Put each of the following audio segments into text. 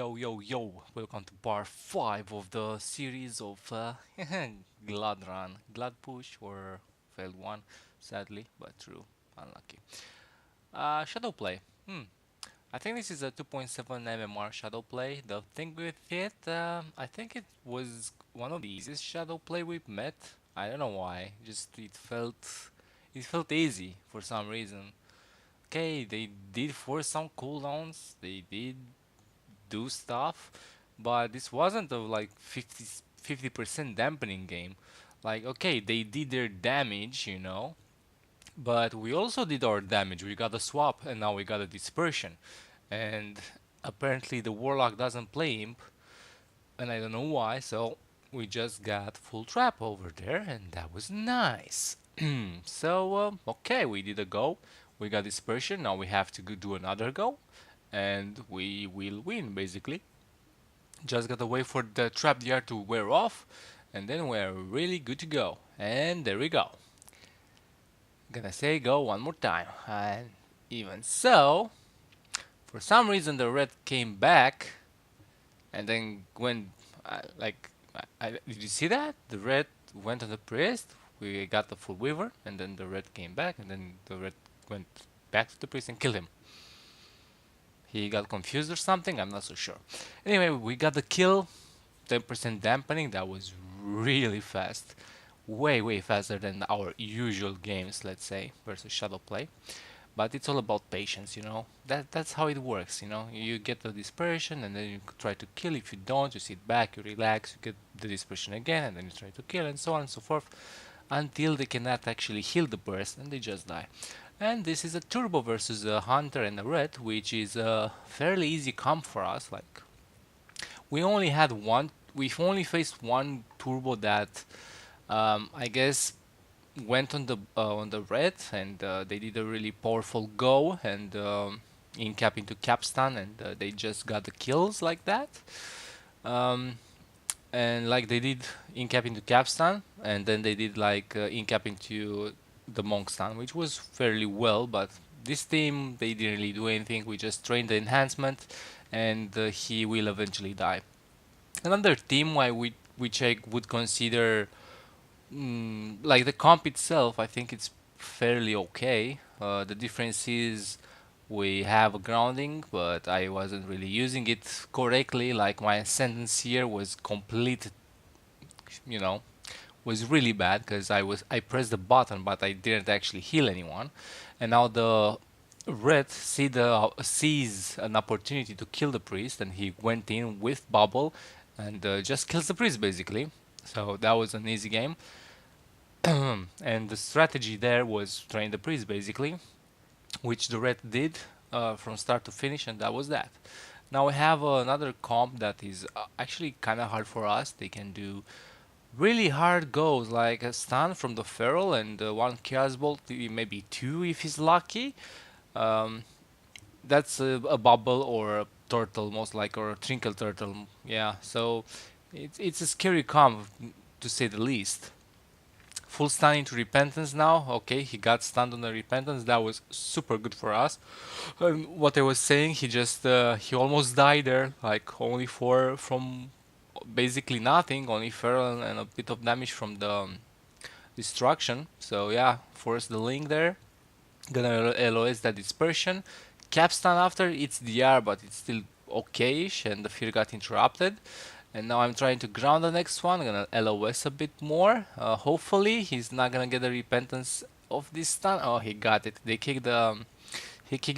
Yo, welcome to part 5 of the series of Glad Run, Glad Push, or failed one, sadly, but true, unlucky. Shadowplay. I think this is a 2.7 MMR Shadowplay. The thing with it, I think it was one of the easiest Shadowplay we've met. I don't know why, just it felt easy for some reason. Okay, they did force some cooldowns, they did do stuff, but this wasn't a like 50% dampening game. Like, okay, they did their damage, but we also did our damage. We got a swap and now we got a dispersion. And apparently the Warlock doesn't play Imp, and I don't know why, so we just got full trap over there, and that was nice. So, okay, we did a go. We got dispersion, now we have to do another go, and we will win basically. Just gotta wait for the trap DR to wear off, and then we're really good to go. And there we go. Gonna say go one more time. And even so, for some reason the red came back, and then when, did you see that? The red went on the priest, we got the full weaver, and then the red came back, and then the red went back to the priest and killed him. He got confused or something, I'm not so sure. Anyway, we got the kill, 10% dampening, that was really fast. Way faster than our usual games, let's say, versus Shadowplay. But it's all about patience. That's how it works. You get the dispersion and then you try to kill. If you don't, you sit back, you relax, you get the dispersion again, and then you try to kill, and so on and so forth, until they cannot actually heal the burst and they just die. And this is a turbo versus a hunter and a red, which is a fairly easy comp for us. Like, we've only faced one turbo that, I guess, went on the red, and they did a really powerful go and in cap into capstan, and they just got the kills like that. Um, and like they did in cap into capstan, and then they did like in cap into the monk stun, which was fairly well. But this team, they didn't really do anything. We just trained the enhancement, and he will eventually die. Another team which I would consider, like the comp itself, I think it's fairly okay. The difference is we have a grounding, but I wasn't really using it correctly. Like, my sentence here was complete, you know, was really bad because I pressed the button, but I didn't actually heal anyone. And now the red sees an opportunity to kill the priest, and he went in with bubble and just kills the priest basically. So that was an easy game. And the strategy there was train the priest basically, which the red did from start to finish, and that was that. Now we have another comp that is actually kind of hard for us. They can do really hard goes, like a stun from the feral and one chaos bolt, maybe two if he's lucky. Um, that's a bubble or a turtle, most like, or a trinkle turtle. Yeah, so it's a scary comp to say the least. Full stun into repentance now. Okay, he got stunned on the repentance. That was super good for us. What I was saying, he almost died there, like only four from basically nothing, only feral and a bit of damage from the destruction. So yeah, force the link there. Gonna LOS that dispersion. Capstan after, it's DR, but it's still okayish, and the fear got interrupted. And now I'm trying to ground the next one. I'm gonna LOS a bit more. Hopefully he's not gonna get the repentance of this stun. Oh, he got it. He kicked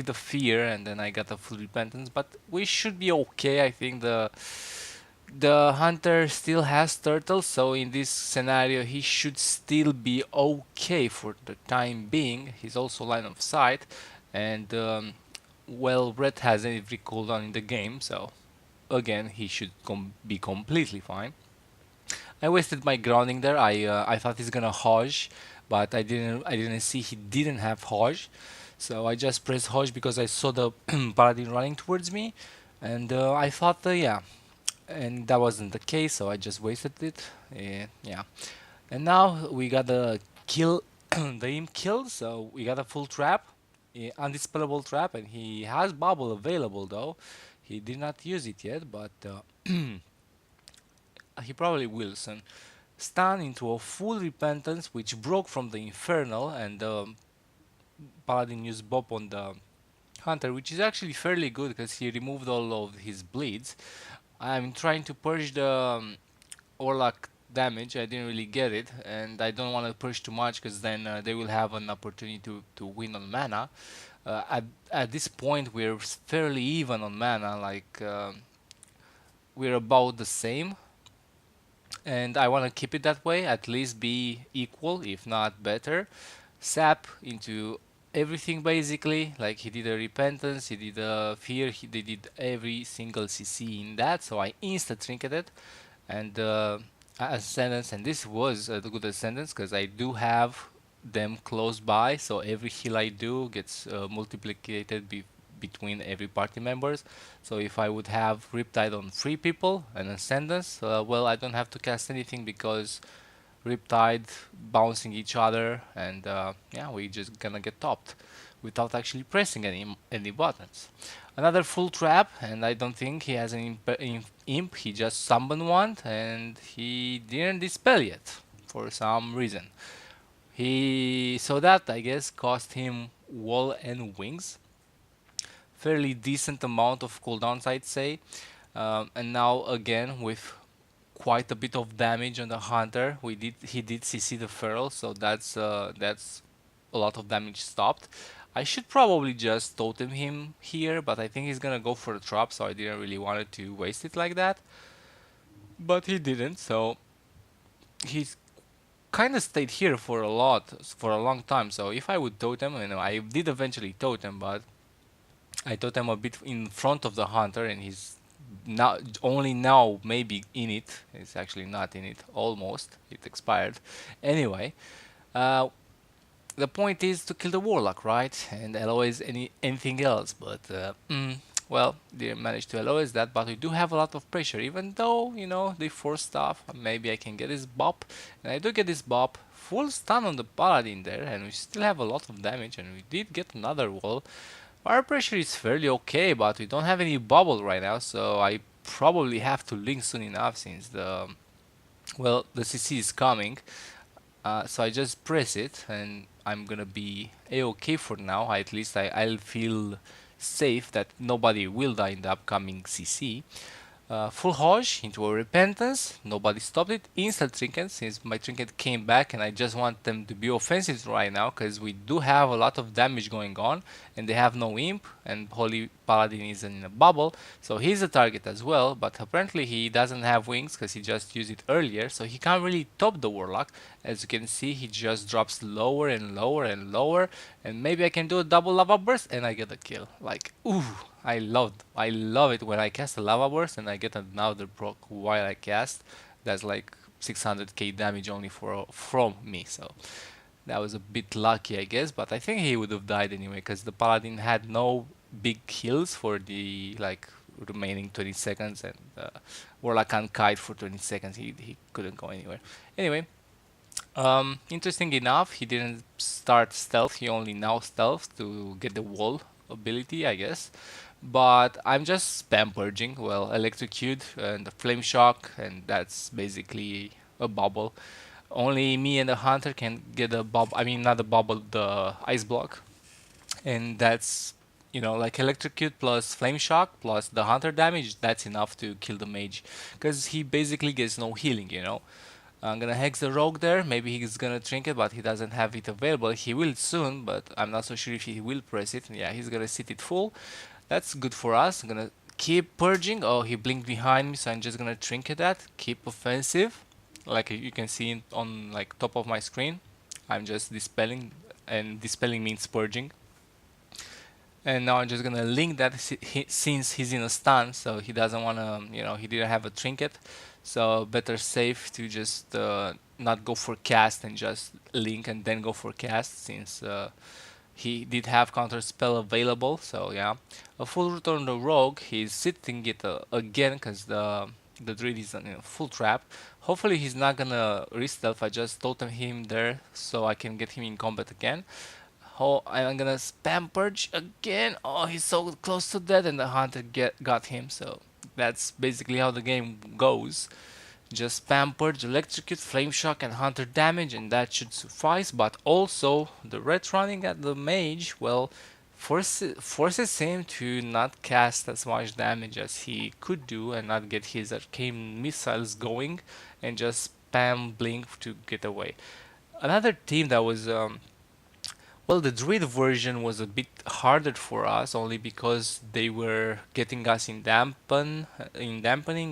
the fear, and then I got a full repentance. But we should be okay. I think the hunter still has turtles, so in this scenario he should still be okay for the time being. He's also line of sight, and well, red has every cooldown in the game, so again he should be completely fine. I wasted my grounding there. I thought he's gonna Hodge, but I didn't see he didn't have Hodge, so I just pressed Hodge because I saw the paladin running towards me, and I thought, yeah, and that wasn't the case, so I just wasted it. Yeah. And now we got the kill, the imp kill, so we got a full trap, undispellable trap, and he has bubble available though. He did not use it yet, but he probably will soon. Stun into a full repentance, which broke from the infernal, and paladin used Bob on the hunter, which is actually fairly good because he removed all of his bleeds. I'm trying to purge the Orlac damage. I didn't really get it, and I don't want to push too much because then they will have an opportunity to win on mana. At this point, we're fairly even on mana, like we're about the same, and I want to keep it that way, at least be equal, if not better. Sap into everything basically, like he did a repentance, he did a fear, they did every single CC in that, so I insta trinketed and ascendance, and this was a good ascendance because I do have them close by, so every heal I do gets multiplicated between every party members. So if I would have Riptide on 3 people and Ascendance, well, I don't have to cast anything because Riptide bouncing each other, and yeah, we just gonna get topped without actually pressing any buttons. Another full trap, and I don't think he has an imp. He just summoned one, and he didn't dispel yet for some reason. He so that I guess cost him wall and wings, fairly decent amount of cooldowns, I'd say. And now again with quite a bit of damage on the hunter, he did CC the feral, so that's a lot of damage stopped. I should probably just totem him here, but I think he's gonna go for the trap, so I didn't really want to waste it like that. But he didn't, so he's kind of stayed here for a long time. So if I would totem, I did eventually totem, but I totem a bit in front of the hunter, and he's now only now maybe in it. It's actually not in it. Almost, it expired. Anyway, uh, the point is to kill the warlock, right? And always anything else, but well, didn't manage to allow us that. But we do have a lot of pressure, even though they force stuff. Maybe I can get this bop, and I do get this bop. Full stun on the paladin there, and we still have a lot of damage, and we did get another wall. Our pressure is fairly okay, but we don't have any bubble right now, so I probably have to link soon enough since the CC is coming. So I just press it, and I'm gonna be a-okay for now. At least I'll feel safe that nobody will die in the upcoming CC. Full Hoj into a repentance. Nobody stopped it. Instant trinket, since my trinket came back, and I just want them to be offensive right now because we do have a lot of damage going on, and they have no imp, and Holy Paladin is in a bubble, so he's a target as well. But apparently he doesn't have wings because he just used it earlier, so he can't really top the Warlock. As you can see, he just drops lower and lower and lower, and maybe I can do a double lava burst and I get a kill. Like, ooh. I love it when I cast a lava burst and I get another proc while I cast. That's like 600k damage only from me. So that was a bit lucky, I guess. But I think he would have died anyway because the paladin had no big heals for the like remaining 20 seconds, and warlock can't kite for 20 seconds. He couldn't go anywhere. Anyway, interesting enough, he didn't start stealth. He only now stealth to get the wall ability, I guess. But I'm just spam purging. Well, electrocute and the flame shock, and that's basically a bubble. Only me and the hunter can get a bubble. I mean, not a bubble, the ice block, and that's like electrocute plus flame shock plus the hunter damage. That's enough to kill the mage, because he basically gets no healing. I'm gonna hex the rogue there. Maybe he's gonna trinket, but he doesn't have it available. He will soon, but I'm not so sure if he will press it. Yeah, he's gonna sit it full. That's good for us. I'm gonna keep purging. Oh, he blinked behind me, so I'm just gonna trinket that. Keep offensive, like you can see on like top of my screen. I'm just dispelling, and dispelling means purging. And now I'm just gonna link that since he's in a stun, so he doesn't wanna, he didn't have a trinket, so better safe to just not go for cast and just link and then go for cast, since he did have counter spell available. So yeah, a full root on the rogue. He's sitting it again because the druid is in a full trap. Hopefully he's not gonna re-stealth. I just totem him there so I can get him in combat again. Oh, I'm gonna spam purge again. Oh, he's so close to death, and the hunter got him. So that's basically how the game goes. Just spam purge, electrocute, flame shock, and hunter damage, and that should suffice. But also, the red running at the mage, well, forces him to not cast as much damage as he could do and not get his arcane missiles going, and just spam blink to get away. Another team that was well, the Druid version was a bit harder for us only because they were getting us in dampening,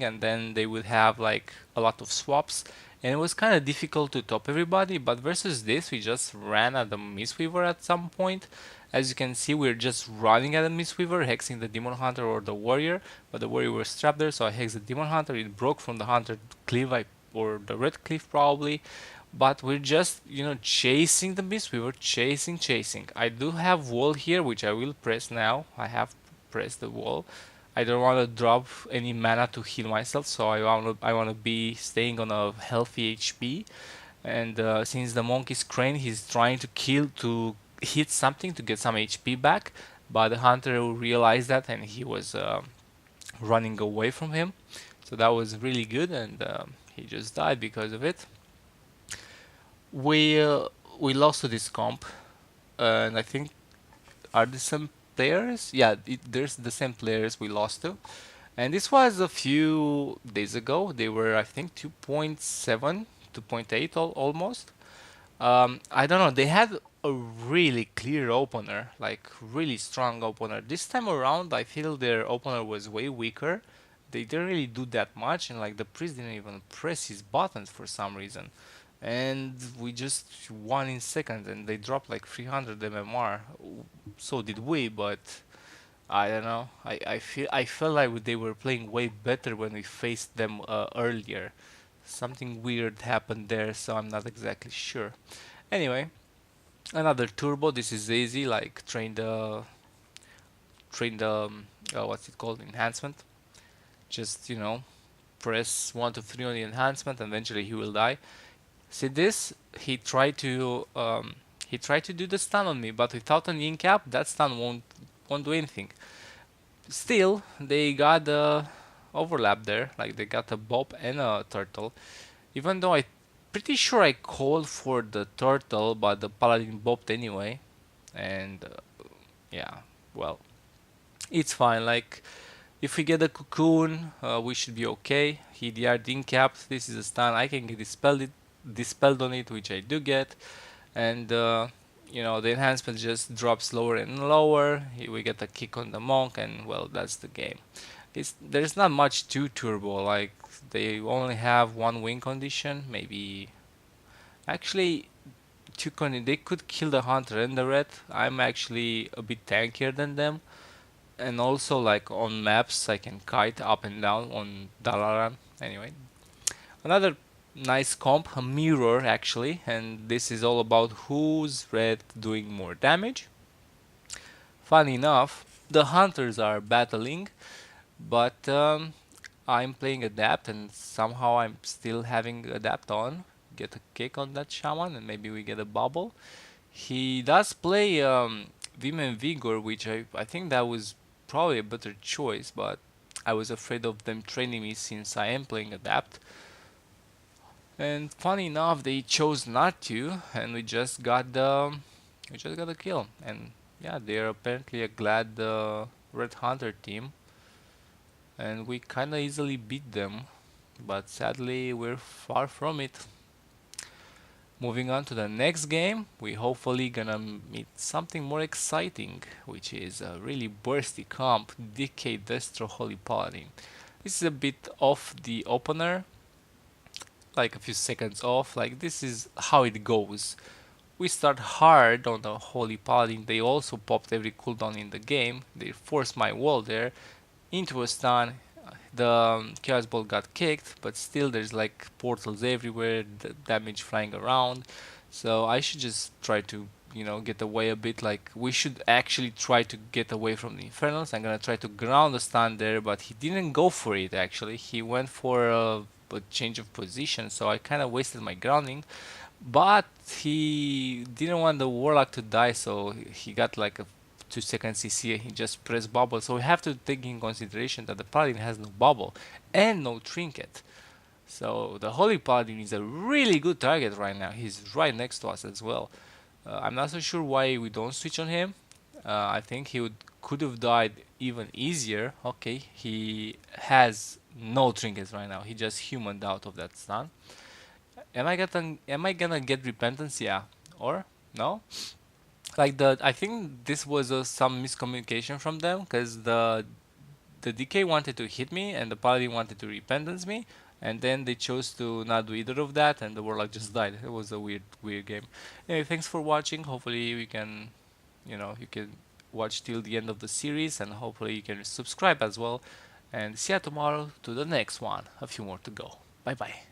and then they would have like a lot of swaps, and it was kind of difficult to top everybody. But versus this, we just ran at the Mistweaver at some point. As you can see, we're just running at the Mistweaver, hexing the Demon Hunter or the Warrior, but the Warrior was trapped there, so I hexed the Demon Hunter. It broke from the Hunter Cliff, or the Red Cliff probably, but we're just chasing the beast. We were chasing. I do have wall here, which I will press now. I have pressed the wall. I don't want to drop any mana to heal myself, so I want to be staying on a healthy HP. And since the monk is crane, he's trying to hit something to get some HP back, but the hunter realized that, and he was running away from him. So that was really good, and he just died because of it. We lost to this comp, and I think are the same players? Yeah, there's the same players we lost to, and this was a few days ago. They were, I think, 2.7, 2.8 almost. I don't know. They had a really clear opener, like really strong opener. This time around, I feel their opener was way weaker. They didn't really do that much, and like the priest didn't even press his buttons for some reason. And we just won in seconds, and they dropped like 300 MMR. So did we, but I don't know. I felt like they were playing way better when we faced them earlier. Something weird happened there, so I'm not exactly sure. Anyway, another turbo. This is easy. Like train the what's it called, enhancement. Just press 1 to 3 on the enhancement, and eventually he will die. See this? He tried to do the stun on me, but without an incap, that stun won't do anything. Still, they got the overlap there, like they got a bob and a turtle. Even though I pretty sure I called for the turtle, but the paladin bopped anyway. And yeah, well, it's fine. Like if we get a cocoon, we should be okay. He DR'd incapped. This is a stun. I can get dispelled on it, which I do get, and the enhancement just drops lower and lower. We get a kick on the monk, and well, that's the game. There's not much to turbo. Like they only have one win condition, maybe. Actually, they could kill the hunter and the red. I'm actually a bit tankier than them, and also like on maps I can kite up and down on Dalaran. Anyway, another nice comp, a mirror actually, and this is all about who's red doing more damage. Funny enough, the hunters are battling, but I'm playing adapt, and somehow I'm still having adapt on. Get a kick on that shaman, and maybe we get a bubble. He does play Vim and Vigor, which I think that was probably a better choice, but I was afraid of them training me since I am playing adapt. And funny enough, they chose not to, and we just got a kill. And yeah, they're apparently a glad Red Hunter team, and we kinda easily beat them, but sadly we're far from it. Moving on to the next game, we hopefully gonna meet something more exciting, which is a really bursty comp, DK Destro Holy Paladin. This is a bit off the opener, like a few seconds off. Like this is how it goes. We start hard on the Holy Paladin. They also popped every cooldown in the game. They forced my wall there into a stun. The Chaos Ball got kicked, but still there's like portals everywhere, the damage flying around. So I should just try to, get away a bit. Like we should actually try to get away from the Infernals. I'm gonna try to ground the stun there, but he didn't go for it actually. He went for a change of position, so I kind of wasted my grounding. but he didn't want the warlock to die, so he got like a 2 second CC and he just pressed bubble. So we have to take in consideration that the paladin has no bubble and no trinket. So the holy paladin is a really good target right now. He's right next to us as well. I'm not so sure why we don't switch on him. I think he could have died even easier. Okay, he has no trinkets right now. He just humaned out of that stun. Am I gonna get repentance? Yeah. Or no? Like I think this was some miscommunication from them because the DK wanted to hit me and the paladin wanted to repentance me, and then they chose to not do either of that, and the warlock just died. It was a weird game. Anyway, thanks for watching. Hopefully we can, you can watch till the end of the series, and hopefully you can subscribe as well. And see you tomorrow to the next one. A few more to go. Bye bye.